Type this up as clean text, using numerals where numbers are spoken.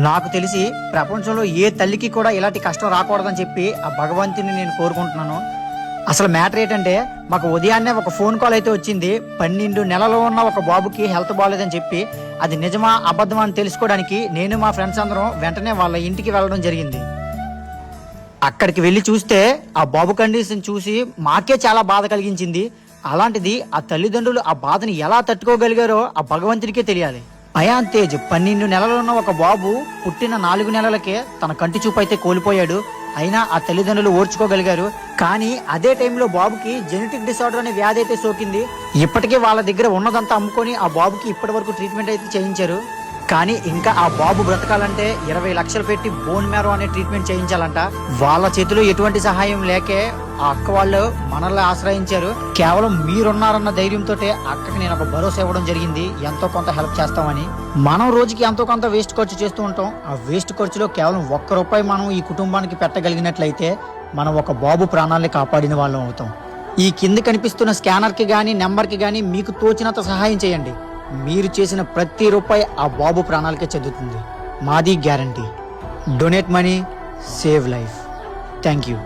నాకు తెలిసి ప్రపంచంలో ఏ తల్లికి కూడా ఇలాంటి కష్టం రాకూడదని చెప్పి ఆ భగవంతుని నేను కోరుకుంటున్నాను. అసలు మ్యాటర్ ఏంటంటే, మాకు ఉదయాన్నే ఒక ఫోన్ కాల్ అయితే వచ్చింది. 12 నెలలు ఉన్న ఒక బాబుకి హెల్త్ బాగాలేదని చెప్పి. అది నిజమా అబద్ధమా అని తెలుసుకోవడానికి నేను మా ఫ్రెండ్స్ అందరం వెంటనే వాళ్ళ ఇంటికి వెళ్ళడం జరిగింది. అక్కడికి వెళ్ళి చూస్తే ఆ బాబు కండిషన్ చూసి మాకే చాలా బాధ కలిగించింది. అలాంటిది ఆ తల్లిదండ్రులు ఆ బాధని ఎలా తట్టుకోగలిగారో ఆ భగవంతుడికే తెలియాలి. అయాన్ తేజ్ 12 నెలలు ఉన్న ఒక బాబు పుట్టిన 4 నెలలకే తన కంటి చూపు అయితే కోల్పోయాడు. అయినా ఆ తల్లిదండ్రులు ఓర్చుకోగలిగారు. కానీ అదే టైంలో బాబుకి జెనెటిక్ డిసార్డర్ అనే వ్యాధి అయితే సోకింది. ఇప్పటికే వాళ్ళ దగ్గర ఉన్నదంతా అమ్ముకొని ఆ బాబుకి ఇప్పటి వరకు ట్రీట్మెంట్ అయితే చేయించారు. కానీ ఇంకా ఆ బాబు బ్రతకాలంటే 20 లక్షలు పెట్టి బోన్ మ్యారో అనే ట్రీట్మెంట్ చేయించాలంట. వాళ్ళ చేతిలో ఎటువంటి సహాయం లేకే ఆ అక్క వాళ్ళు మనల్ని ఆశ్రయించారు. కేవలం మీరున్నారన్న ధైర్యంతో అక్కకి నేను ఒక భరోసా ఇవ్వడం జరిగింది, ఎంతో కొంత హెల్ప్ చేస్తామని. మనం రోజుకి ఎంతో కొంత వేస్ట్ ఖర్చు చేస్తూ ఉంటాం. ఆ వేస్ట్ ఖర్చులో కేవలం ₹1 మనం ఈ కుటుంబానికి పెట్టగలిగినట్లయితే మనం ఒక బాబు ప్రాణాలని కాపాడిన వాళ్ళం అవుతాం. ఈ కింద కనిపిస్తున్న స్కానర్కి కానీ నెంబర్కి కానీ మీకు తోచినంత సహాయం చేయండి. మీరు చేసిన ప్రతి రూపాయి ఆ బాబు ప్రాణాలకే చెందుతుంది. మాది guarantee. Donate money, save life. Thank you.